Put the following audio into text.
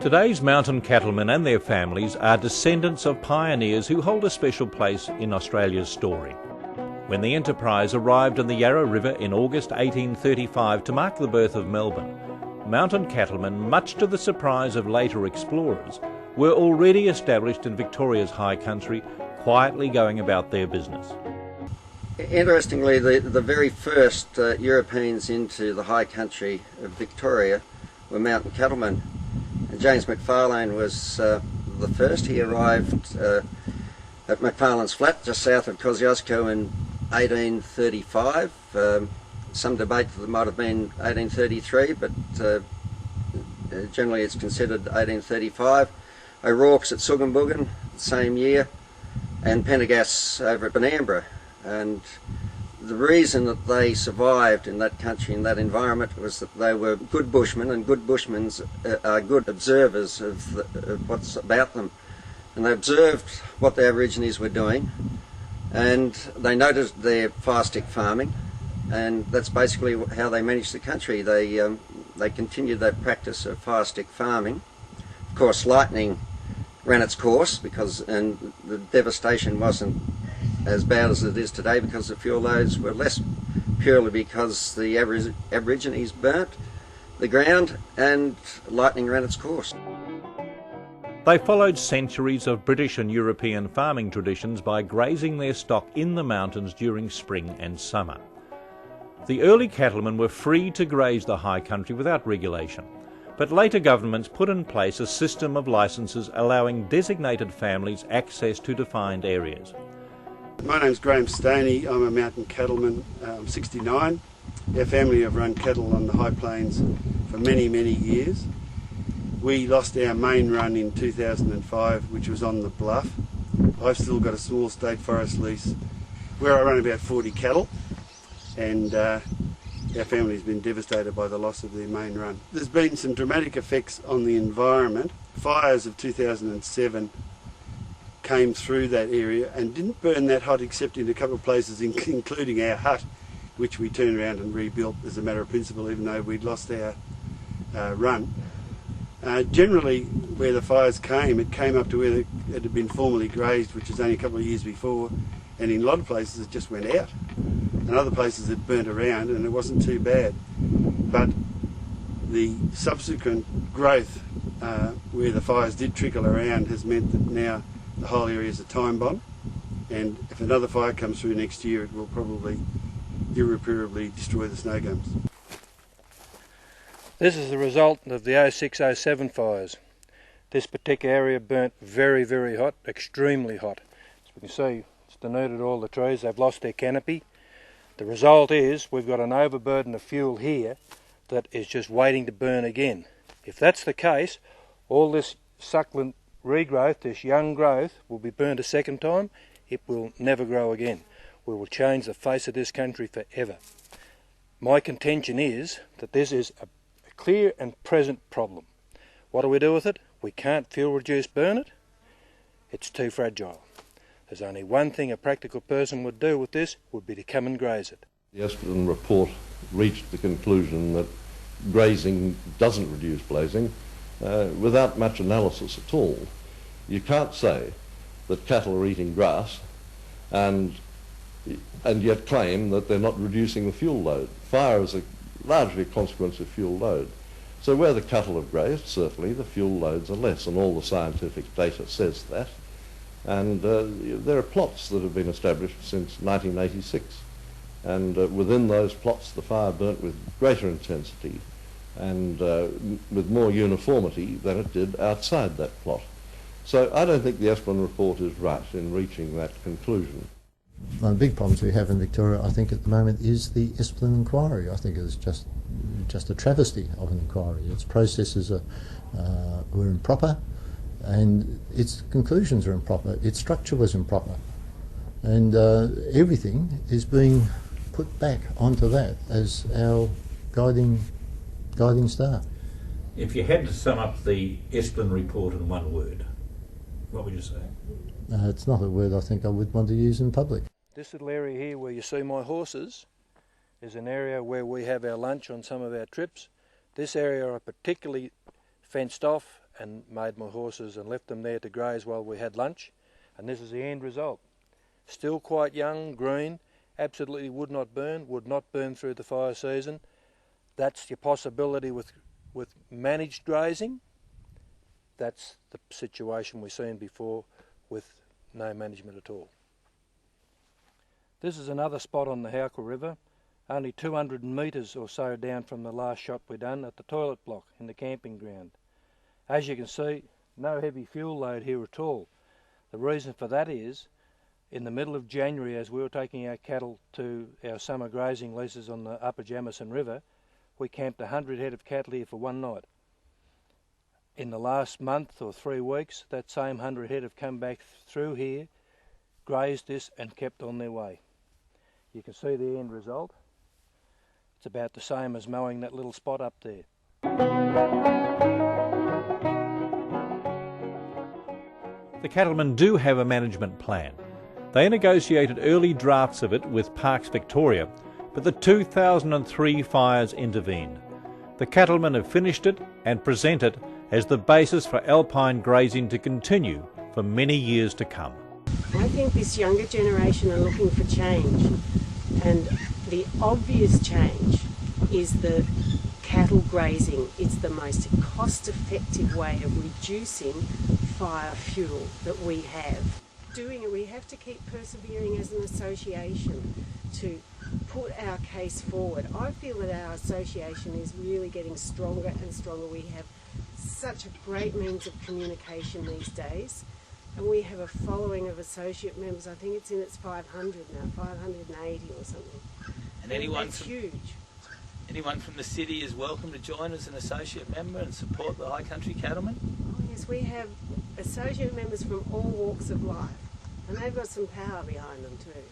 Today's mountain cattlemen and their families are descendants of pioneers who hold a special place in Australia's story. When the Enterprise arrived on the Yarra River in August 1835 to mark the birth of Melbourne, mountain cattlemen, much to the surprise of later explorers, were already established in Victoria's high country, quietly going about their business. Interestingly, the very first Europeans into the high country of Victoria were mountain cattlemen. James McFarlane was the first. He arrived at McFarlane's Flat, just south of Kosciuszko, in 1835. Some debate that it might have been 1833, but generally it's considered 1835. O'Rourke's at Suggambuggan the same year, and Pendergast over at Benambra. And the reason that they survived in that country, in that environment, was that they were good bushmen, and good bushmen are good observers of what's about them. And they observed what the Aborigines were doing, and they noticed their fire stick farming, and that's basically how they managed the country. They continued that practice of fire stick farming. Of course, lightning ran its course, and the devastation wasn't as bad as it is today because the fuel loads were less, purely because the Aborigines burnt the ground and lightning ran its course. They followed centuries of British and European farming traditions by grazing their stock in the mountains during spring and summer. The early cattlemen were free to graze the high country without regulation, but later governments put in place a system of licences allowing designated families access to defined areas. My name's Graham Stoney. I'm a mountain cattleman. I'm 69. Our family have run cattle on the high plains for many, many years. We lost our main run in 2005, which was on the Bluff. I've still got a small state forest lease where I run about 40 cattle, and our family's been devastated by the loss of their main run. There's been some dramatic effects on the environment. Fires of 2007 came through that area and didn't burn that hot except in a couple of places, including our hut, which we turned around and rebuilt as a matter of principle, even though we'd lost our run. Generally, where the fires came, it came up to where it had been formerly grazed, which was only a couple of years before, and in a lot of places it just went out. And other places it burnt around and it wasn't too bad. But the subsequent growth where the fires did trickle around has meant that now the whole area is a time bomb, and if another fire comes through next year, it will probably irreparably destroy the snow gums. This is the result of the 06-07 fires. This particular area burnt very, very hot, extremely hot. As we can see, it's denuded all the trees, they've lost their canopy. The result is we've got an overburden of fuel here that is just waiting to burn again. If that's the case, all this succulent regrowth, this young growth, will be burned a second time. It will never grow again. We will change the face of this country forever. My contention is that this is a clear and present problem. What do we do with it? We can't fuel reduce burn it. It's too fragile. There's only one thing a practical person would do with this, would be to come and graze it. The Esplen report reached the conclusion that grazing doesn't reduce blazing without much analysis at all. You can't say that cattle are eating grass and yet claim that they're not reducing the fuel load. Fire is largely a consequence of fuel load. So where the cattle have grazed, certainly the fuel loads are less, and all the scientific data says that. And there are plots that have been established since 1986, and within those plots the fire burnt with greater intensity and with more uniformity than it did outside that plot. So I don't think the Esplen report is right in reaching that conclusion. One of the big problems we have in Victoria, I think, at the moment is the Esplen inquiry. I think it's just a travesty of an inquiry. Its processes were improper, and its conclusions are improper. Its structure was improper, and everything is being put back onto that as our guiding star. If you had to sum up the Esplen report in one word, what would you say? It's not a word I think I would want to use in public. This little area here where you see my horses is an area where we have our lunch on some of our trips. This area are particularly fenced off and made my horses and left them there to graze while we had lunch, and this is the end result. Still quite young, green, absolutely would not burn through the fire season. That's your possibility with managed grazing. That's the situation we've seen before with no management at all. This is another spot on the Howker River, only 200 metres or so down from the last shot we done at the toilet block in the camping ground. As you can see, no heavy fuel load here at all. The reason for that is, in the middle of January, as we were taking our cattle to our summer grazing leases on the Upper Jamison River, we camped 100 head of cattle here for one night. In the last month or 3 weeks, that same 100 head have come back through here, grazed this and kept on their way. You can see the end result. It's about the same as mowing that little spot up there. The cattlemen do have a management plan. They negotiated early drafts of it with Parks Victoria, but the 2003 fires intervened. The cattlemen have finished it and present it as the basis for alpine grazing to continue for many years to come. I think this younger generation are looking for change, and the obvious change is the cattle grazing. It's the most cost-effective way of reducing fire fuel that we have. Doing it, we have to keep persevering as an association to put our case forward. I feel that our association is really getting stronger and stronger. We have such a great means of communication these days, and we have a following of associate members. I think it's in its 500 now, 580 or something. And that's huge. Anyone from the city is welcome to join as an associate member and support the High Country Cattlemen? Oh yes, we have associate members from all walks of life, and they've got some power behind them too.